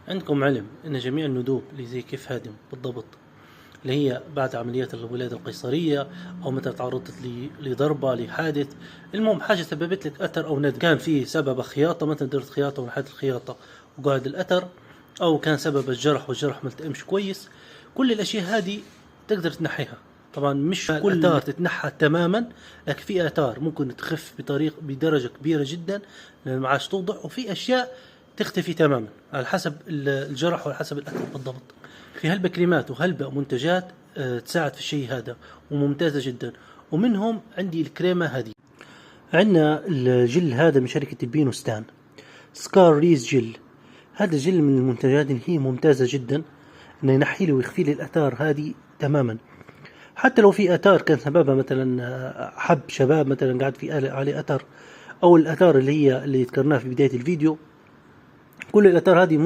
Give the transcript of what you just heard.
عندكم علم أن جميع الندوب اللي زي كيف هادم بالضبط، اللي هي بعد عمليات الولادة القيصرية أو متى تعرضت لضربة لحادث، المهم حاجة سببت لك أثر أو ندب، كان في سبب خياطة مثلا درت خياطة ونحت الخياطة وقاعد الأثر، أو كان سبب الجرح والجرح ما التئمش كويس. كل الأشياء هذه تقدر تنحيها. طبعا مش كل الآثار تتنحى تماما، لكن في آثار ممكن تخف بدرجة كبيرة جدا لأن ما عادش توضح، وفي أشياء تختفي تماما على حسب الجرح وعلى حسب الأثر بالضبط. في هلبة كريمات وهلبة منتجات تساعد في الشيء هذا وممتازة جدا، ومنهم عندي الكريمة هذه. عندنا الجل هذا من شركة البينو ستان سكار ريز جل. هذا جل من المنتجات اللي هي ممتازة جدا انه ينحي لي ويخفي لي الآثار هذه تماما. حتى لو في آثار كان سببها مثلا حب شباب مثلا قاعد في عليه أثر، أو الآثار اللي ذكرناها في بداية الفيديو، كل الآثار هذه